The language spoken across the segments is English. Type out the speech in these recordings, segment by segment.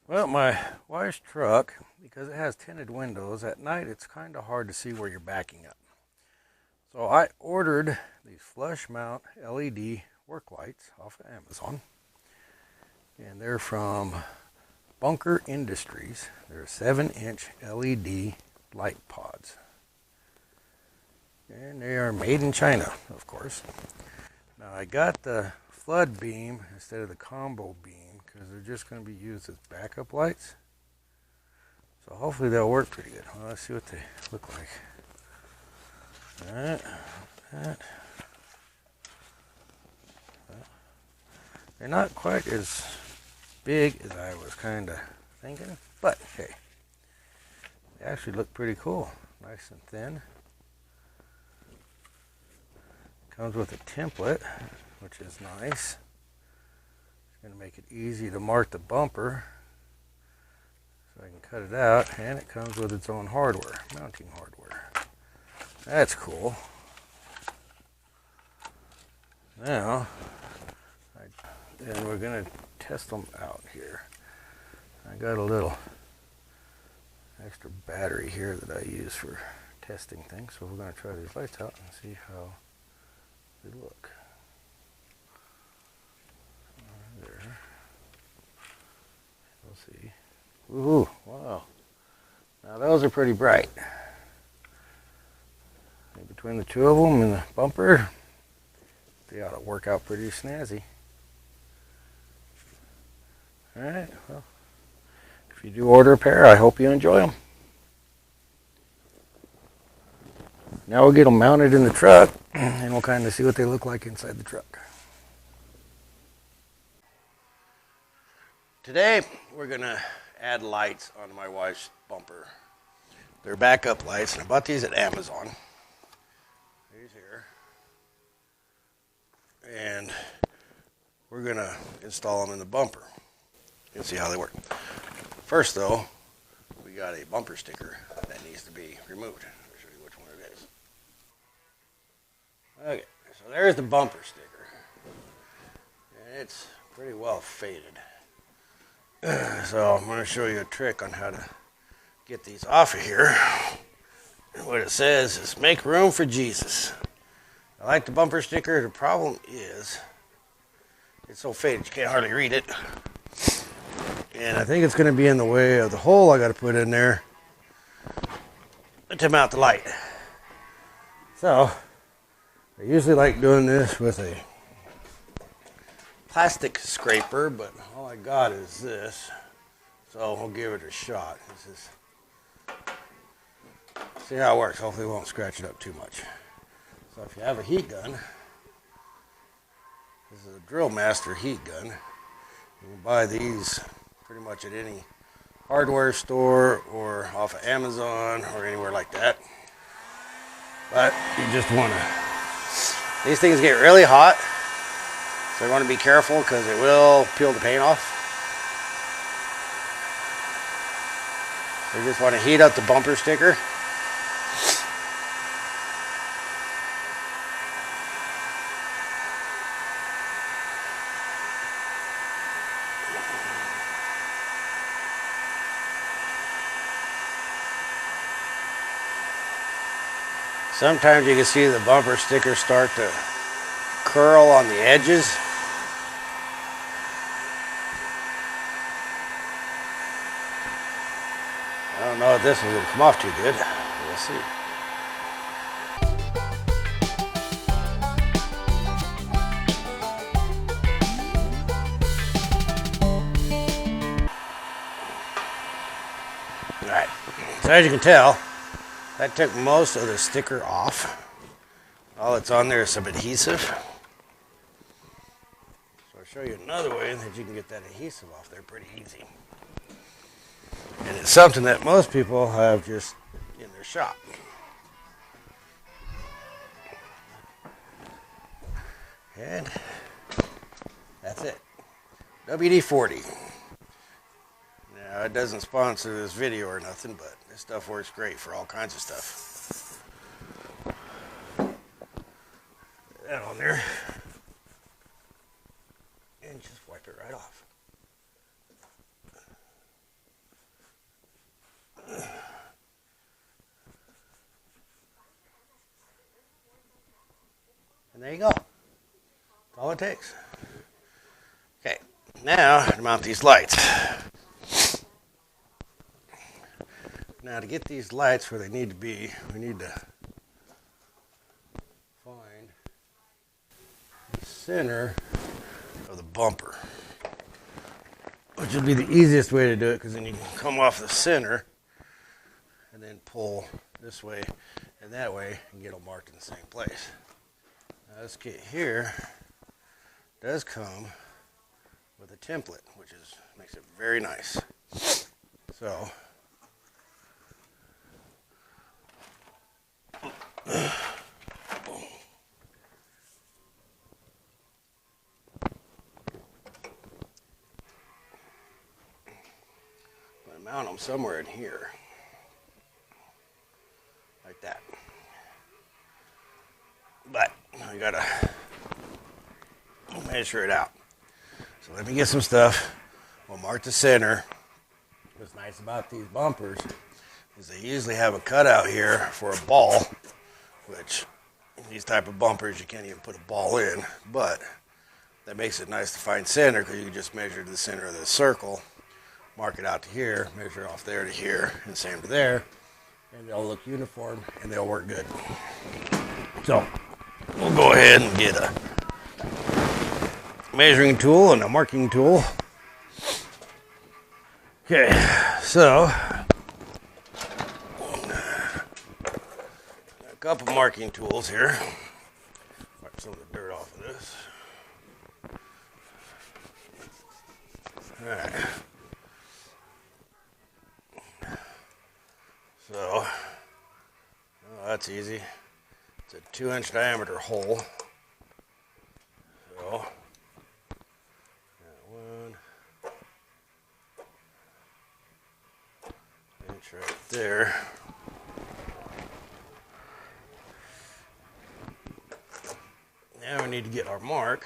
Well, my wife's truck, because it has tinted windows, at night it's kind of hard to see where you're backing up. So I ordered these flush mount LED work lights off of Amazon, and they're from Bunker Industries. They're 7-inch LED light pods, and they are made in China, of course. Now I got the flood beam instead of the combo beam because they're just going to be used as backup lights. So hopefully they'll work pretty good. Well, let's see what they look like. Alright, that. They're not quite as big as I was kind of thinking, but hey, they actually look pretty cool. Nice and thin. Comes with a template, which is nice. It's going to make it easy to mark the bumper, so I can cut it out, and it comes with its own hardware, mounting hardware. That's cool. Now, then we're going to test them out here. I got a little extra battery here that I use for testing things, so we're going to try these lights out and see how they look. There. We'll see. Ooh, wow. Now those are pretty bright. And between the two of them and the bumper, they ought to work out pretty snazzy. Alright, well, if you do order a pair, I hope you enjoy them. Now we'll get them mounted in the truck, and we'll kind of see what they look like inside the truck. Today, we're going to add lights onto my wife's bumper. They're backup lights, and I bought these at Amazon. These here. And we're going to install them in the bumper and see how they work. First, though, we got a bumper sticker that needs to be removed. I'll show you which one it is. Okay, so there's the bumper sticker. And it's pretty well faded. So I'm going to show you a trick on how to get these off of here. What it says is make room for Jesus. I like the bumper sticker. The problem is it's so faded you can't hardly read it. And I think it's going to be in the way of the hole I got to put in there to mount the light. So I usually like doing this with a plastic scraper, but all I got is this. So we'll give it a shot. This is, see how it works. Hopefully it won't scratch it up too much. So if you have a heat gun, this is a Drill Master heat gun. You can buy these pretty much at any hardware store or off of Amazon or anywhere like that. But you just want to, these things get really hot, so you want to be careful because it will peel the paint off. So you just want to heat up the bumper sticker. Sometimes you can see the bumper sticker start to curl on the edges. I don't know if this one's going to come off too good. We'll see. Alright, so as you can tell, that took most of the sticker off. All that's on there is some adhesive. So I'll show you another way that you can get that adhesive off there pretty easy. And it's something that most people have just in their shop. And that's it. WD-40. Now, it doesn't sponsor this video or nothing, but this stuff works great for all kinds of stuff. Put that on there. And just wipe it right off. there you go. That's all it takes. Okay, now to mount these lights. Now to get these lights where they need to be, we need to find the center of the bumper, which would be the easiest way to do it, because then you can come off the center and then pull this way and that way and get them marked in the same place. Now this kit here does come with a template, which makes it very nice. So I mount them somewhere in here, like that. But I gotta measure it out. So let me get some stuff. We'll mark the center. What's nice about these bumpers is they usually have a cutout here for a ball, which these type of bumpers you can't even put a ball in, but that makes it nice to find center, because you can just measure to the center of the circle, mark it out to here, measure off there to here, and same to there, and they'll look uniform and they'll work good. So we'll go ahead and get a measuring tool and a marking tool. Okay, so a couple marking tools here. Wipe some of the dirt off of this. Alright. So, oh, that's easy. It's a 2-inch diameter hole. So, got 1 inch right there. Now we need to get our mark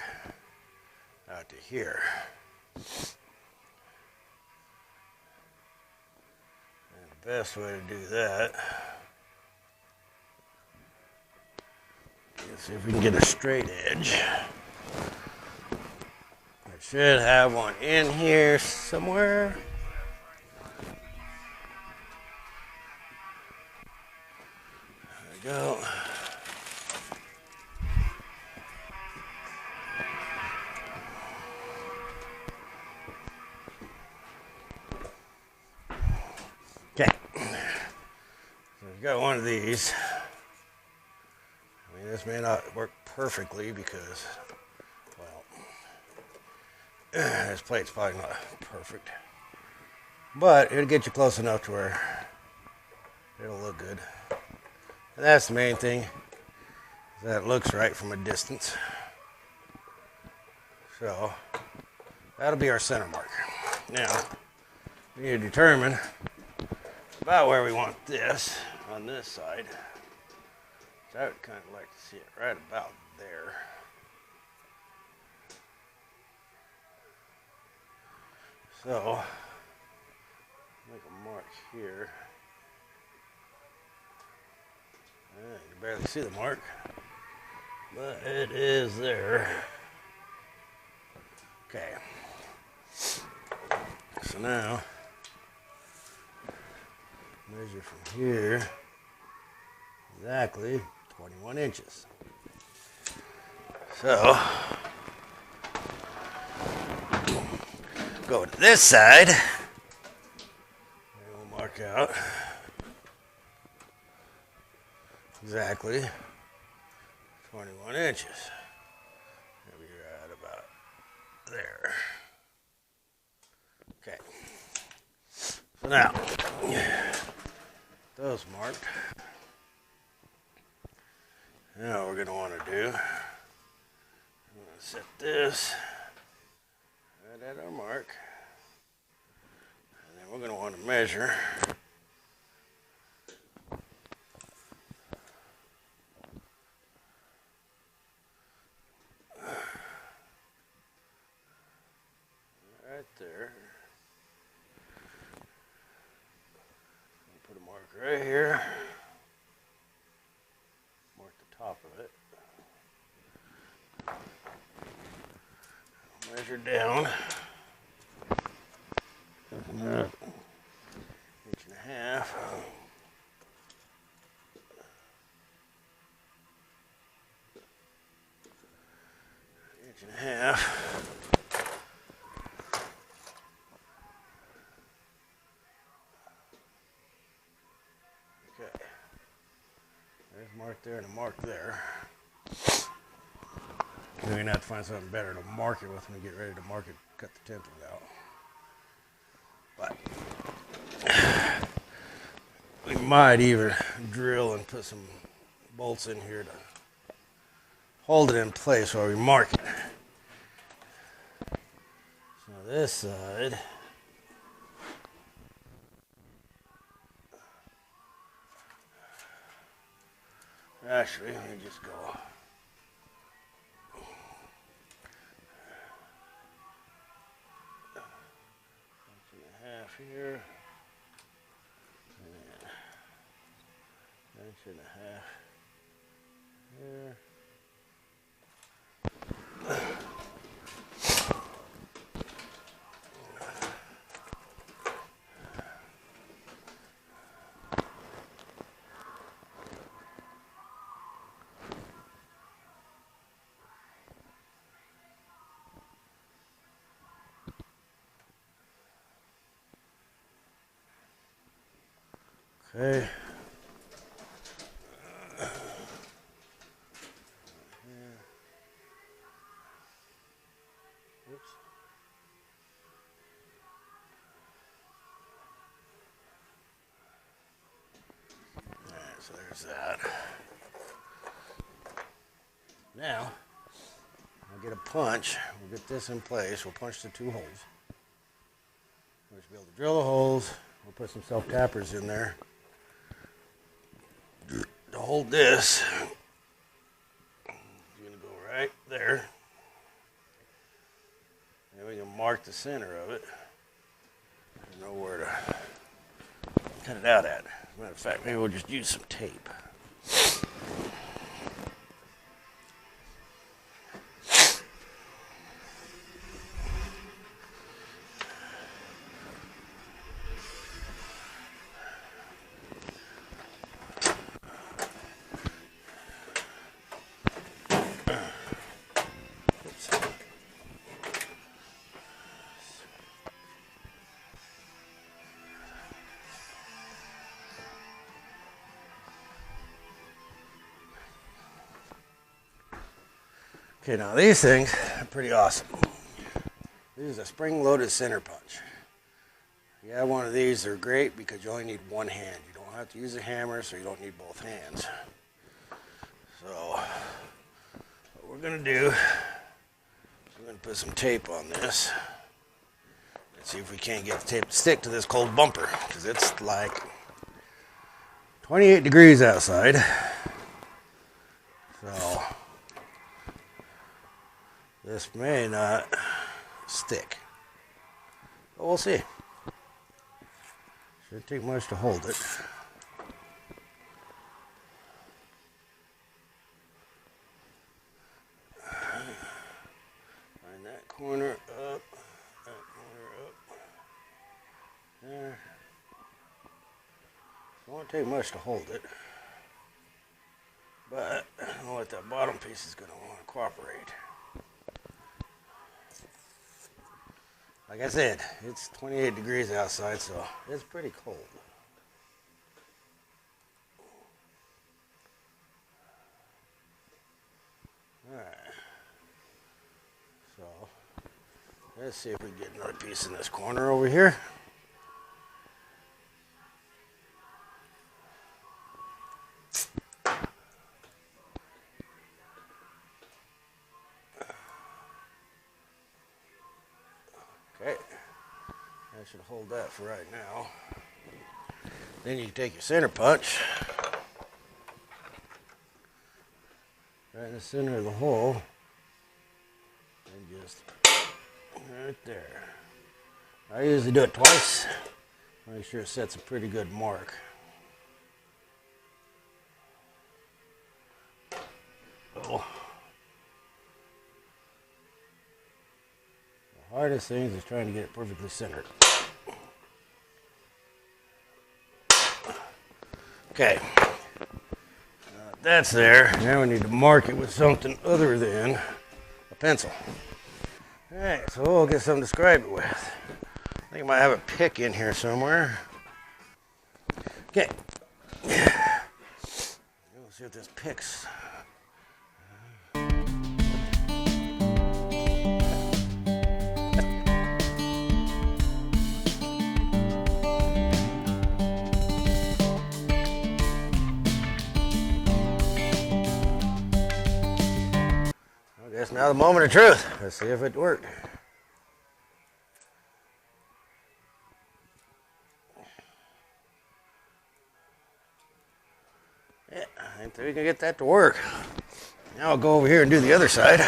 out to here. And the best way to do that, let's see if we can get a straight edge. I should have one in here somewhere. There we go. Okay, so we've got one of these. I mean, this may not work perfectly because, well, this plate's probably not perfect, but it'll get you close enough to where it'll look good. And that's the main thing, that it looks right from a distance. So that'll be our center mark. Now we need to determine about where we want this on this side. So I would kind of like to see it right about there. So make a mark here. You can barely see the mark, but it is there. Okay. So now measure from here exactly 21 inches. So go to this side and we'll mark out exactly 21 inches. It'll be right about there. Okay. So now those marked. Now what we're going to want to do, I'm going to set this right at our mark, and then we're going to want to measure right there. Put a mark right here. Mark the top of it. measure down. Inch and a half. Inch and a half. Okay. There's a mark there and a mark there. We're going to have to find something better to mark it with when we get ready to mark it, cut the temples out. But we might even drill and put some bolts in here to hold it in place while we mark it. So this side, actually, let me just go. Inch and a half here. And inch and a half here. Okay. Oops. Alright, so there's that. Now, I'll get a punch. We'll get this in place. We'll punch the two holes. We'll just be able to drill the holes. We'll put some self-tappers in there to hold this. It's going to go right there. And we can mark the center of it. I know where to cut it out at. As a matter of fact, maybe we'll just use some tape. Okay, now these things are pretty awesome. This is a spring-loaded center punch. If you have one of these, they're great because you only need one hand. You don't have to use a hammer, so you don't need both hands. So, what we're going to do is we're going to put some tape on this. Let's see if we can't get the tape to stick to this cold bumper, because it's like 28 degrees outside. So, this may not stick, but we'll see. Shouldn't take much to hold it. Find that corner up, that corner up, there. It won't take much to hold it, but I don't know what that bottom piece is going to want to cooperate. Like I said, it's 28 degrees outside, so it's pretty cold. Alright. So, let's see if we can get another piece in this corner over here. Okay. That should hold that for right now. Then you take your center punch, right in the center of the hole, and just right there. I usually do it twice. Make sure it sets a pretty good mark. Oh. hardest things is trying to get it perfectly centered. Okay, that's there. Now we need to mark it with something other than a pencil. Alright, so we'll get something to scribe it with. I think I might have a pick in here somewhere. Okay. Let's see if this picks. I guess now the moment of truth. Let's see if it worked. Yeah, I think we can get that to work. Now I'll go over here and do the other side.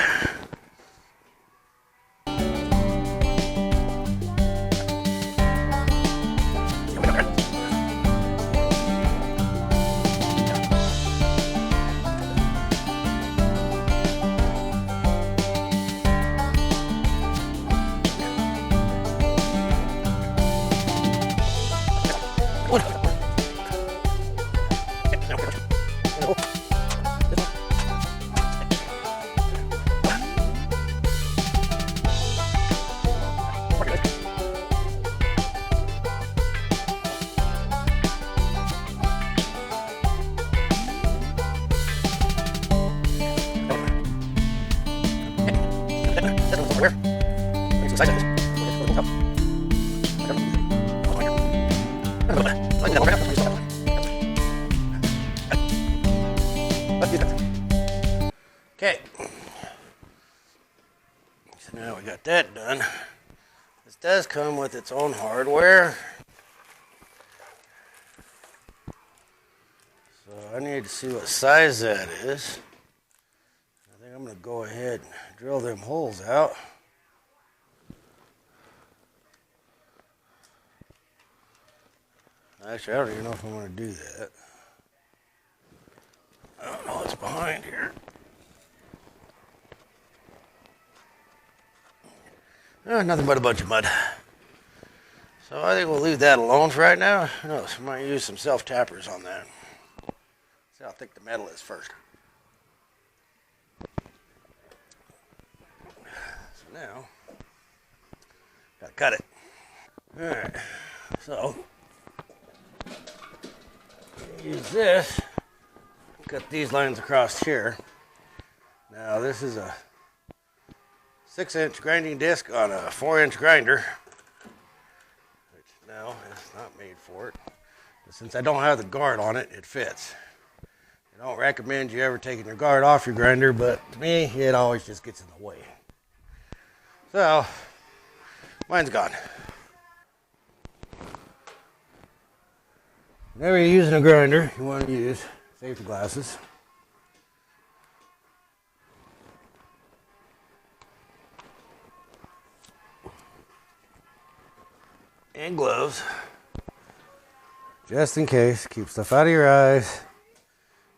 Okay, so now we got that done. This does come with its own hardware. So I need to see what size that is. I think I'm going to go ahead and drill them holes out. Actually, I don't even know if I want to do that. I don't know what's behind here. Nothing but a bunch of mud. So I think we'll leave that alone for right now. Who knows? We might use some self-tappers on that. See how thick the metal is first. So now, gotta cut it. Alright, so use this. Cut these lines across here. Now this is a 6-inch grinding disc on a 4-inch grinder, which now is not made for it. But since I don't have the guard on it, it fits. I don't recommend you ever taking your guard off your grinder, but to me, it always just gets in the way. So, mine's gone. Whenever you're using a grinder, you want to use safety glasses. And gloves, just in case. Keep stuff out of your eyes.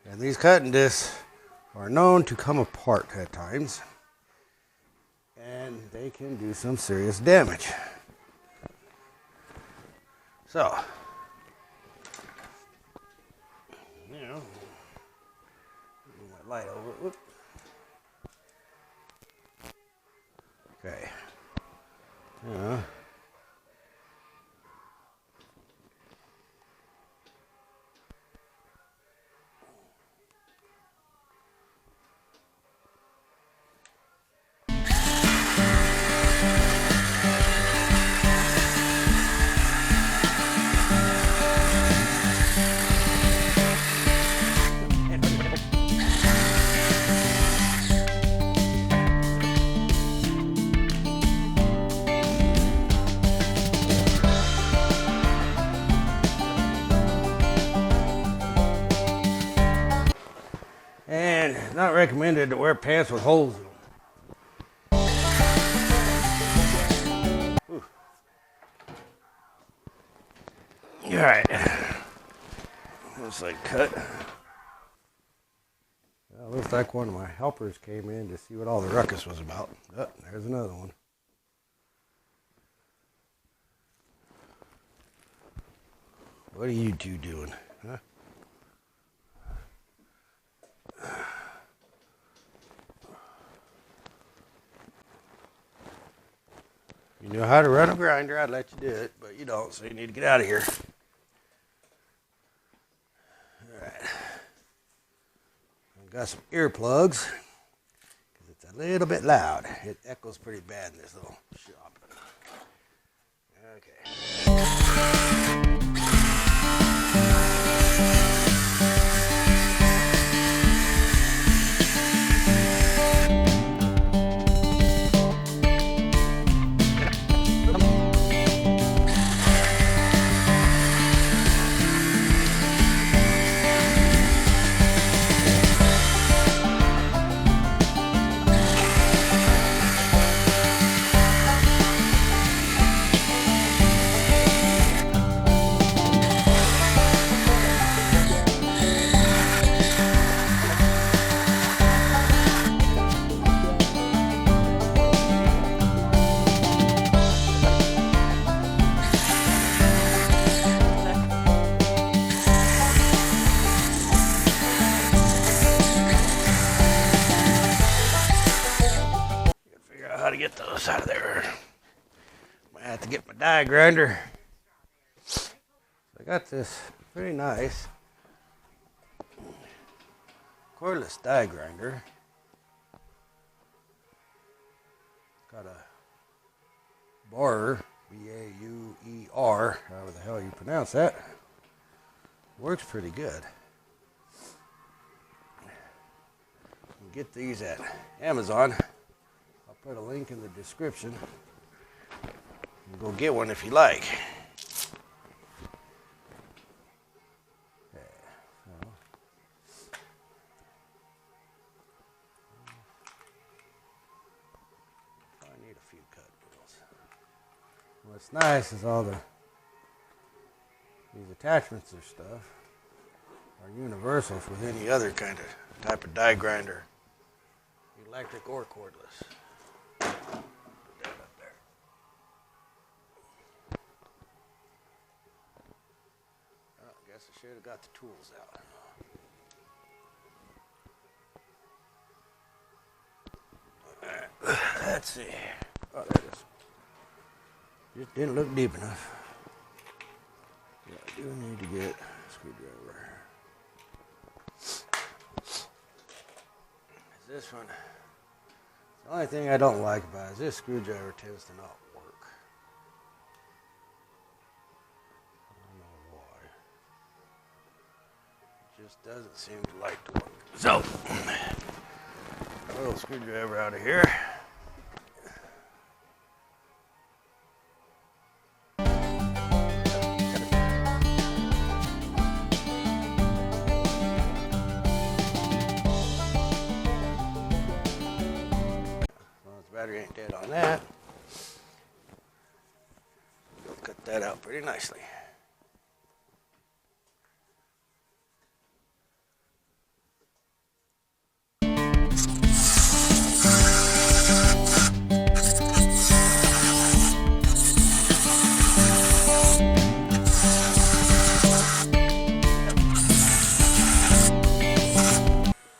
And these cutting discs are known to come apart at times, and they can do some serious damage. So, move my light over. Whoop. Okay. And it's not recommended to wear pants with holes in them. Alright. Looks like cut. Well, looks like one of my helpers came in to see what all the ruckus was about. Oh, there's another one. What are you two doing? Huh? You know how to run a grinder, I'd let you do it, but you don't, so you need to get out of here. Alright. I've got some earplugs, because it's a little bit loud. It echoes pretty bad in this little shop. Okay. How to get those out of there. Might have to get my die grinder. So I got this pretty nice cordless die grinder. Got a Bauer, B-A-U-E-R, however the hell you pronounce that. Works pretty good. You can get these at Amazon. Put a link in the description. You can go get one if you like. Okay, so. I need a few cut wheels. What's nice is all these attachments or stuff are universal with any other kind of type of die grinder, electric or cordless. I should have got the tools out. Alright, let's see. Oh, there it is. Just didn't look deep enough. Yeah, I do need to get a screwdriver. This one, the only thing I don't like about it is this screwdriver tends to not work. I don't know why. Just doesn't seem to like to work. So, a little screwdriver out of here. As long as the battery ain't dead on that, we'll cut that out pretty nicely.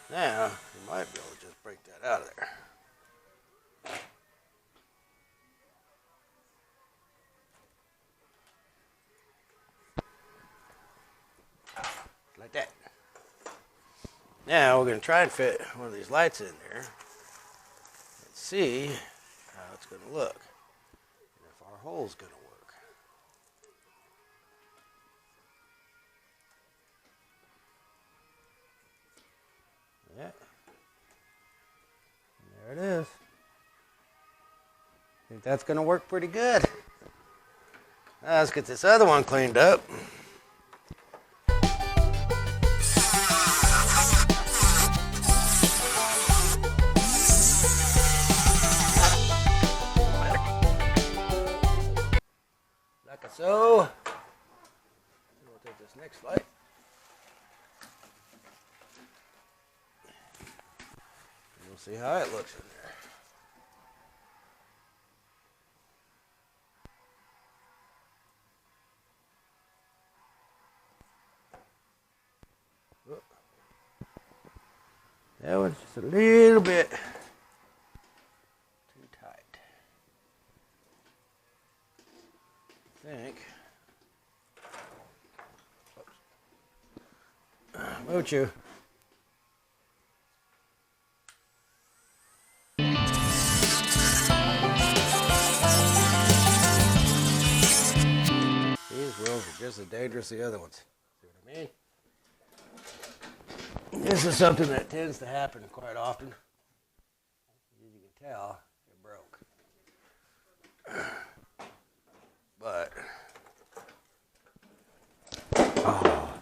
Now, you might be able to just break that out of there. Like that. Now, we're going to try and fit one of these lights in there and see how it's going to look and if our hole's going to work. Yeah. There it is. I think that's going to work pretty good. Now let's get this other one cleaned up. Like so. We'll take this next light. We'll see how it looks in there. That one's just a little bit too tight. I think. Moochu. These wheels are just as dangerous as the other ones. See what I mean? This is something that tends to happen quite often. As you can tell, it broke. But, oh,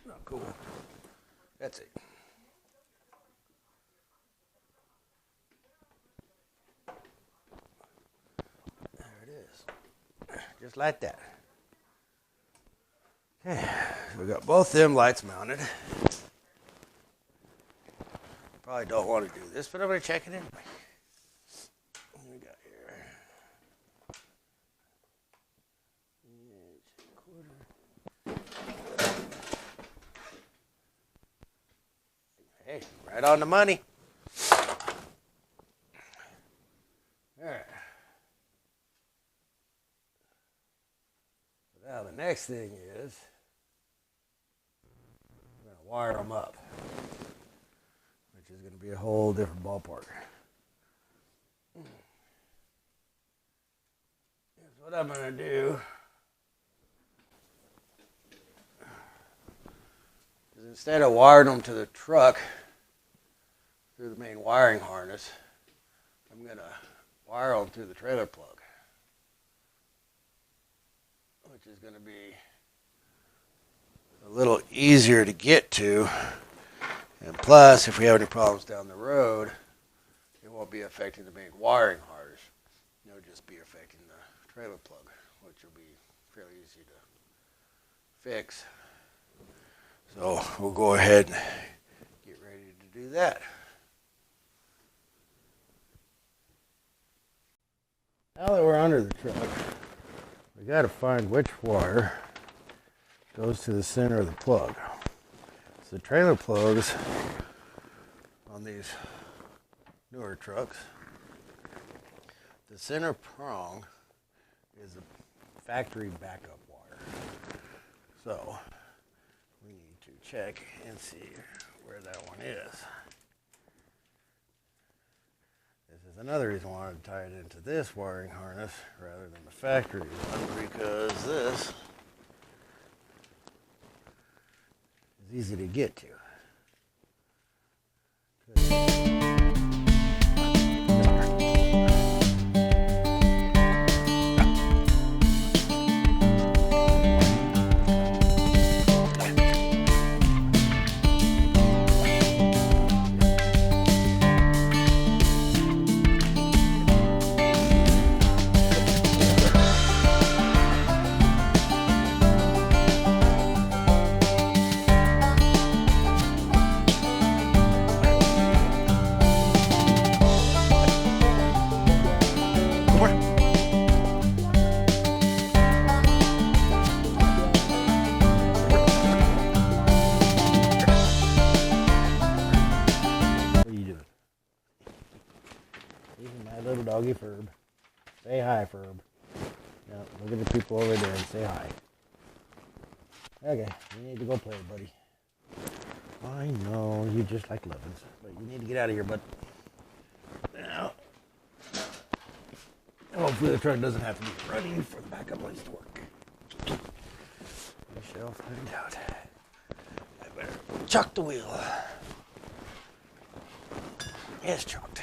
not cool. That's it. There it is. Just like that. Okay, so we got both them lights mounted. Probably don't want to do this, but I'm going to check it anyway. What do we got here? Hey, right on the money. All right. Now the next thing is I'm going to wire them up, which is going to be a whole different ballpark. Here's what I'm going to do. Is instead of wiring them to the truck through the main wiring harness, I'm going to wire them through the trailer plug, which is going to be a little easier to get to. And plus, if we have any problems down the road, it won't be affecting the main wiring harness. It'll just be affecting the trailer plug, which will be fairly easy to fix. So we'll go ahead and get ready to do that. Now that we're under the truck, we got to find which wire goes to the center of the plug. So the trailer plugs on these newer trucks, the center prong is a factory backup wire. So we need to check and see where that one is. This is another reason why I wanted to tie it into this wiring harness rather than the factory one, because this is easy to get to. Doggy Ferb. Say hi, Ferb. Yeah, look at the people over there and say hi. Okay, you need to go play, buddy. I know, you just like Lovins, but you need to get out of here, bud. Now, hopefully the truck doesn't have to be running for the backup lights to work. We shall find out. I better chuck the wheel. Yes, chucked.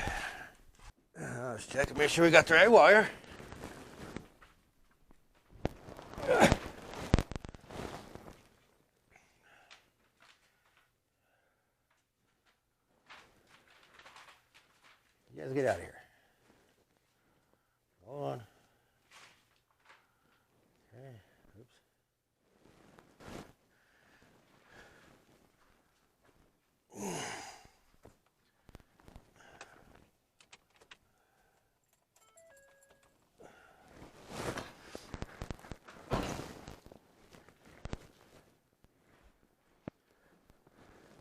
Let's check and make sure we got the right wire. You guys get out of here. Hold on. Okay. Oops.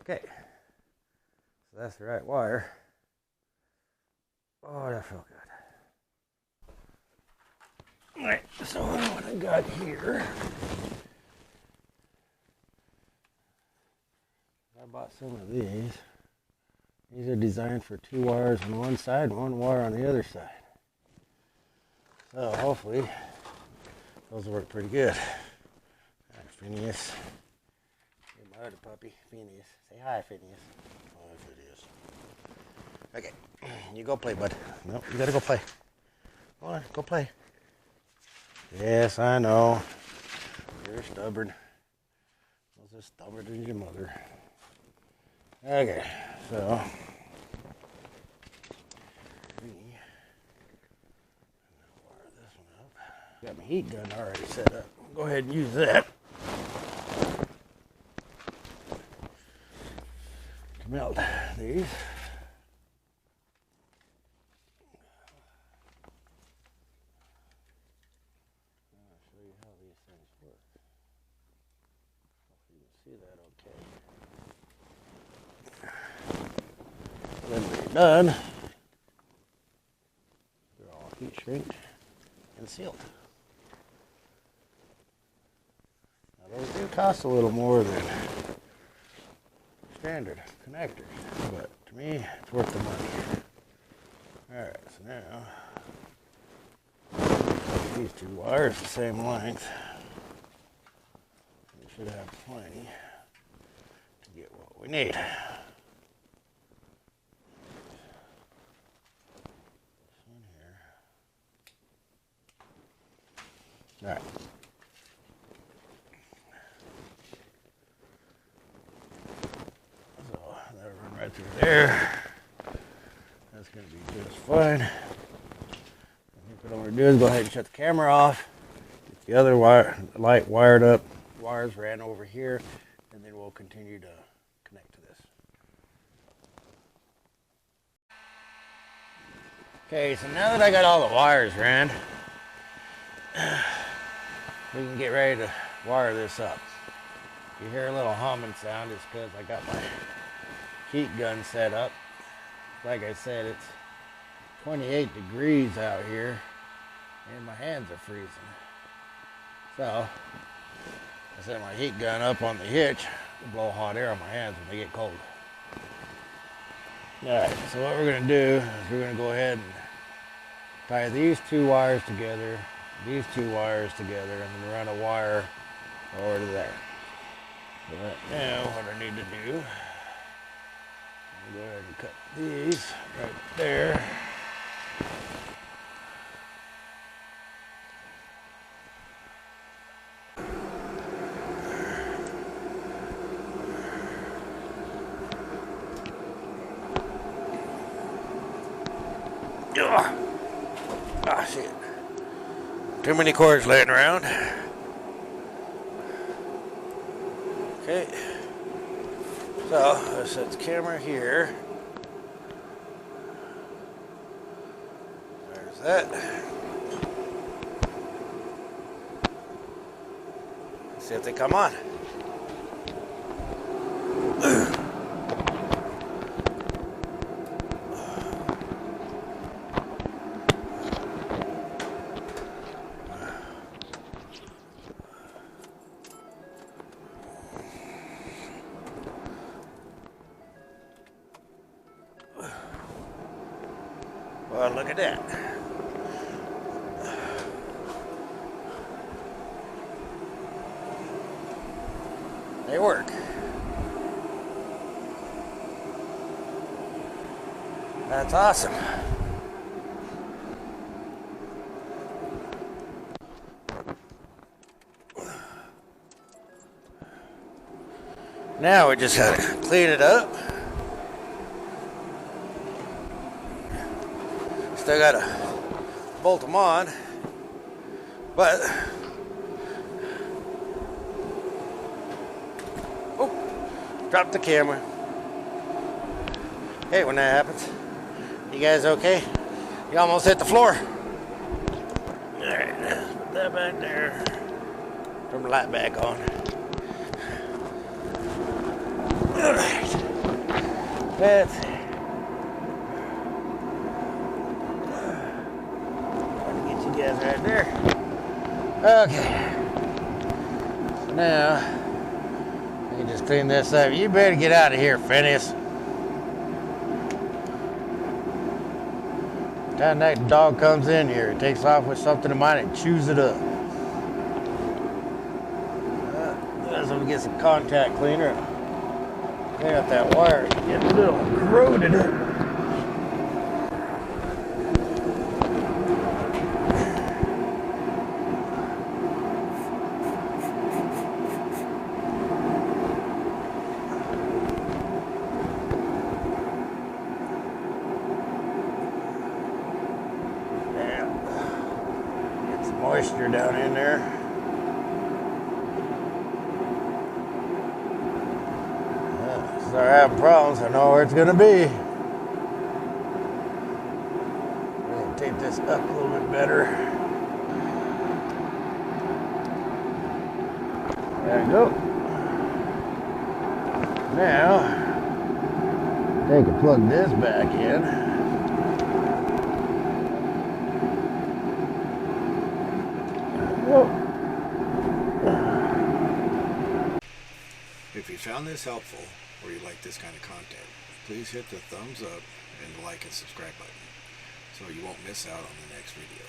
Okay, That's the right wire. Oh, that felt good. Alright, so what I got here, I bought some of these. These are designed for 2 wires on one side and 1 wire on the other side. So hopefully those will work pretty good. Alright, Phineas. Hey, my other puppy, Phineas. Say hi, Phineas. Hi, Phineas. Okay, you go play, bud. Nope, you gotta go play. Go on, go play. Yes, I know. You're stubborn. I was as stubborn as your mother. Okay, so wire this one up. Got my heat gun already set up. Go ahead and use that to melt these. I'll show you how these things work. Hopefully you can see that okay. When we're done, they're all heat shrinked and sealed. Now those do cost a little more than standard connectors, but to me, it's worth the money. Alright, so now, these 2 wires the same length. We should have plenty to get what we need. Alright. So that'll run right through there. That's going to be just fine. I think what I'm going to do is go ahead and shut the camera off. Get the other light wired up. Wires ran over here, and then we'll continue to connect to this. Okay, so now that I got all the wires ran, we can get ready to wire this up. You hear a little humming sound, it's because I got my heat gun set up. Like I said, it's 28 degrees out here and my hands are freezing. So I set my heat gun up on the hitch to blow hot air on my hands when they get cold. Alright, so what we're going to do is we're going to go ahead and tie these 2 wires together, these 2 wires together, and then run a wire over to there. So right now what I need to do, I'm going to go ahead and cut these right there. Ah, shit. Too many cords laying around. Okay. So, let's set the camera here. There's that. Let's see if they come on. Well, look at that. They work. That's awesome. Now we just gotta clean it up. Still gotta bolt them on, but dropped the camera. Hey, when that happens, you guys okay? You almost hit the floor. All right, put that back there. Turn the light back on. All right, that's it. Okay. So now, you can just clean this up. You better get out of here, Phineas. Time that dog comes in here, it takes off with something of mine and chews it up. Let's get some contact cleaner. Clean up that wire. Get a little corroded. Moisture down in there. Start having problems, I know where it's going to be. I'm going to tape this up a little bit better. There we go. Now, they can plug this back in. If you found this helpful, or you like this kind of content, please hit the thumbs up and the like and subscribe button so you won't miss out on the next video.